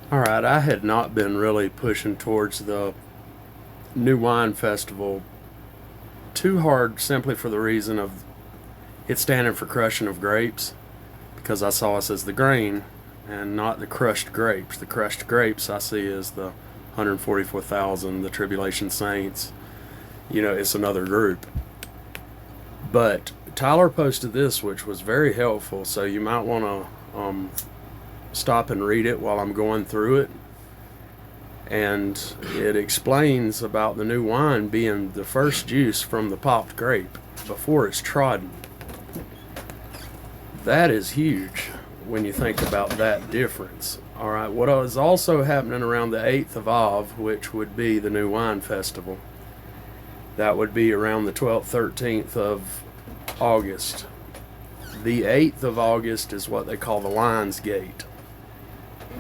All right, I had not been really pushing towards the New Wine Festival too hard simply for the reason of it standing for crushing of grapes, because I saw us as the grain and not the crushed grapes. The crushed grapes I see as the 144,000, the tribulation saints. It's another group. But Tyler posted this, which was very helpful, so you might want to stop and read it while I'm going through it. And it explains about the new wine being the first juice from the popped grape before it's trodden. That is huge when you think about that difference. All right, what is also happening around the 8th of Av, which would be the New Wine Festival, that would be around the 12th, 13th of August. The 8th of August is what they call the Lion's Gate.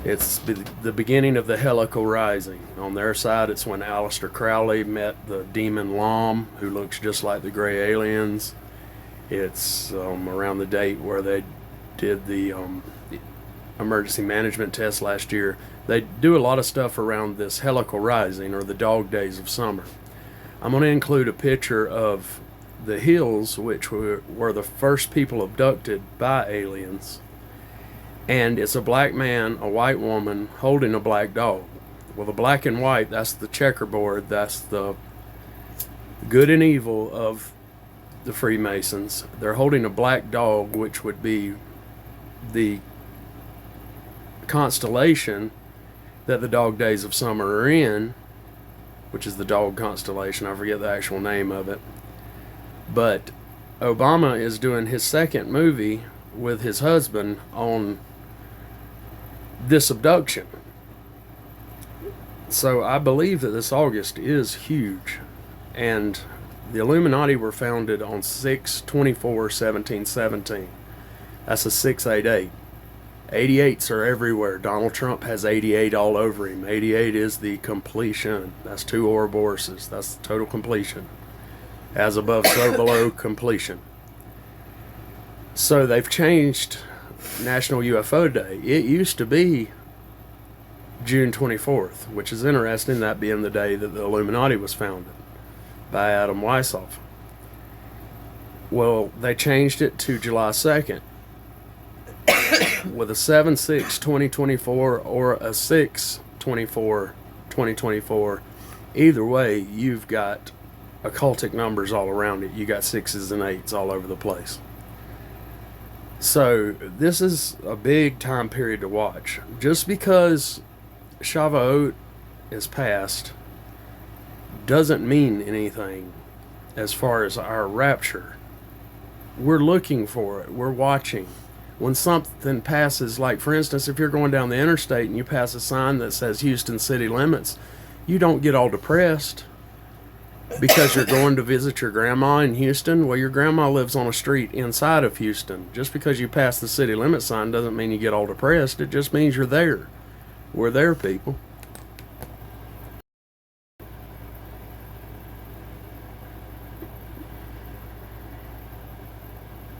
It's the beginning of the helical rising. On their side, it's when Aleister Crowley met the demon Lam, who looks just like the gray aliens. It's around the date where they did the emergency management test last year. They do a lot of stuff around this helical rising, or the dog days of summer. I'm going to include a picture of the hills, which were the first people abducted by aliens. And it's a black man, a white woman, holding a black dog. Well, the black and white, that's the checkerboard. That's the good and evil of the Freemasons. They're holding a black dog, which would be the constellation that the dog days of summer are in, which is the dog constellation. I forget the actual name of it. But Obama is doing his second movie with his husband on this abduction. So I believe that this August is huge. And the Illuminati were founded on 6/24/1717. That's a 688. 88s are everywhere. Donald Trump has 88 all over him. 88 is the completion. That's two Ouroboroses. That's the total completion. As above, so below completion. So they've changed National UFO Day. It used to be June 24th, which is interesting, that being the day that the Illuminati was founded by Adam Weishaupt. Well, they changed it to July 2nd with a 7/6/2024 or a 6/24/2024. Either way, you've got occultic numbers all around it. You got 6s and 8s all over the place. So this is a big time period to watch. Just because Shavuot is past doesn't mean anything as far as our rapture. We're looking for it. We're watching. When something passes, like for instance, if you're going down the interstate and you pass a sign that says Houston city limits, you don't get all depressed because you're going to visit your grandma in Houston. Well, your grandma lives on a street inside of Houston. Just because you pass the city limit sign doesn't mean you get all depressed. It just means you're there. We're there, people.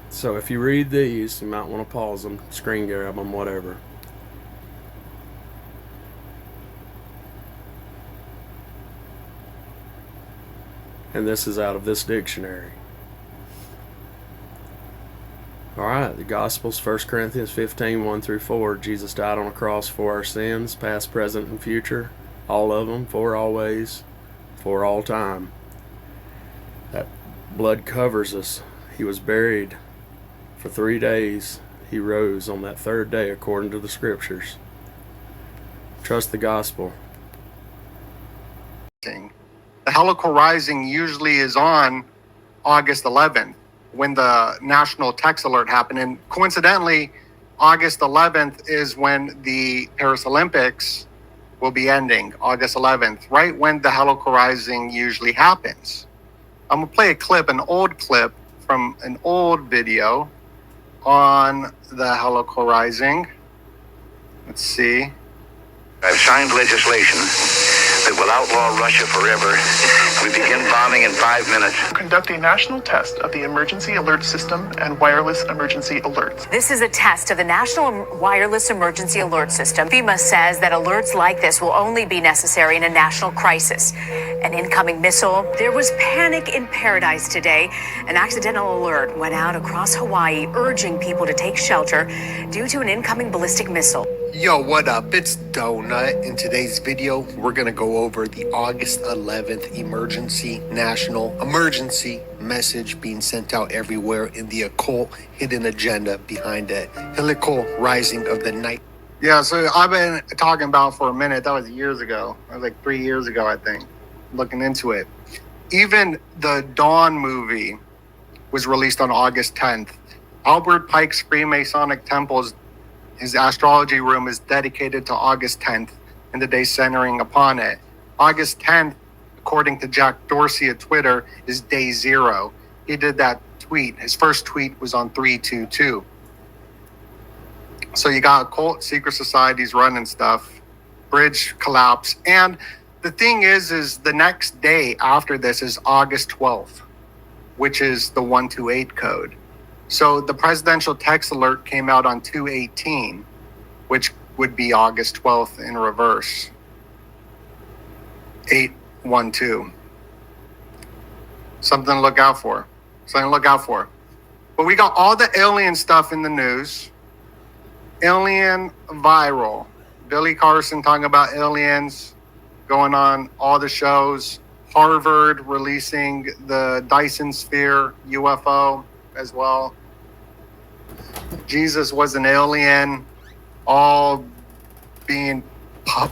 So if you read these, you might want to pause them, screen grab them, whatever. And this is out of this dictionary. Alright, the Gospels, 1 Corinthians 15, 1-4. Jesus died on a cross for our sins, past, present, and future. All of them, for always, for all time. That blood covers us. He was buried for 3 days. He rose on that third day according to the scriptures. Trust the gospel. The helical rising usually is on August 11th when the national text alert happened. And coincidentally, August 11th is when the Paris Olympics will be ending, August 11th, right when the helical rising usually happens. I'm going to play a clip, an old clip from an old video on the helical rising. Let's see. I've signed legislation that will outlaw Russia forever. We begin bombing in 5 minutes. Conduct a national test of the emergency alert system and wireless emergency alerts. This is a test of the National Wireless Emergency Alert System. FEMA says that alerts like this will only be necessary in a national crisis. An incoming missile. There was panic in paradise today. An accidental alert went out across Hawaii, urging people to take shelter due to an incoming ballistic missile. Yo, what up? It's Donut. In today's video, we're going to go over the August 11th national emergency message being sent out everywhere in the occult hidden agenda behind the helical rising of the night. Yeah, so I've been talking about for a minute. That was years ago. That was like 3 years ago, I think, looking into it. Even the Dawn movie was released on August 10th. Albert Pike's Freemasonic temples, his astrology room is dedicated to August 10th and the day centering upon it. August 10th, according to Jack Dorsey at Twitter, is day 0. He did that tweet. His first tweet was on 3/22. So you got occult secret societies running stuff, bridge collapse. And the thing is the next day after this is August 12th, which is the 128 code. So the presidential text alert came out on 2/18, which would be August 12th in reverse. 8/12. Something to look out for. Something to look out for. But we got all the alien stuff in the news. Alien viral. Billy Carson talking about aliens going on all the shows. Harvard releasing the Dyson Sphere UFO as well. Jesus was an alien, all being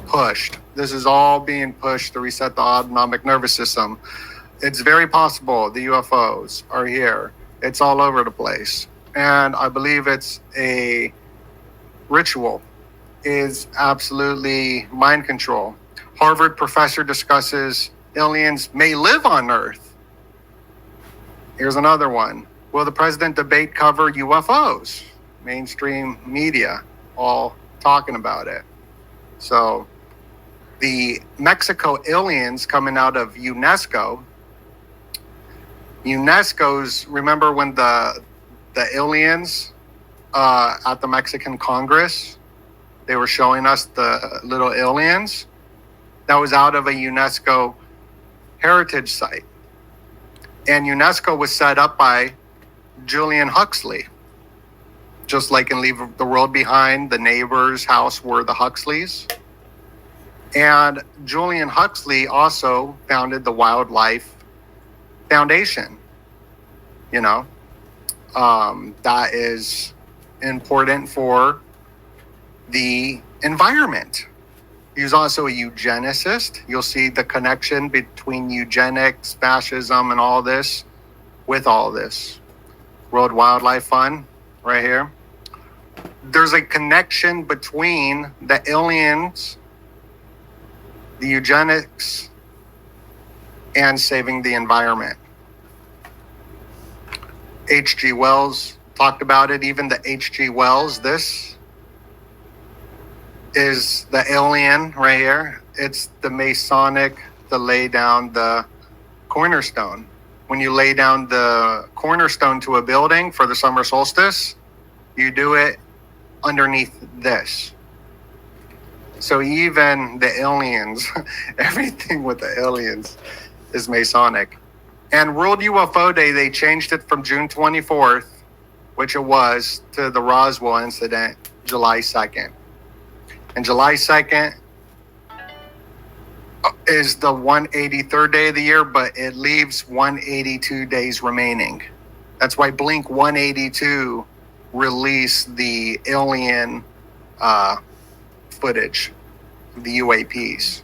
pushed. This is all being pushed to reset the autonomic nervous system. It's very possible the UFOs are here. It's all over the place. And I believe it's a ritual, is absolutely mind control. Harvard professor discusses aliens may live on Earth. Here's another one. Will the president debate cover UFOs? Mainstream media all talking about it. So the Mexico aliens coming out of UNESCO's, remember when the aliens at the Mexican Congress, they were showing us the little aliens? That was out of a UNESCO heritage site. And UNESCO was set up by Julian Huxley. Just like in Leave the World Behind, the neighbor's house were the Huxleys. And Julian Huxley also founded the Wildlife Foundation. You know, that is important for the environment. He was also a eugenicist. You'll see the connection between eugenics, fascism, and all this with all this. World Wildlife Fund, right here. There's a connection between the aliens, the eugenics, and saving the environment. H.G. Wells talked about it. Even the H.G. Wells, this is the alien right here. It's the Masonic to lay down the cornerstone. When you lay down the cornerstone to a building for the summer solstice, you do it underneath this. So even the aliens, everything with the aliens is Masonic. And World UFO Day, they changed it from June 24th, which it was, to the Roswell incident, July 2nd. And July 2nd is the 183rd day of the year, but it leaves 182 days remaining. That's why Blink 182 released the alien footage, the UAPs.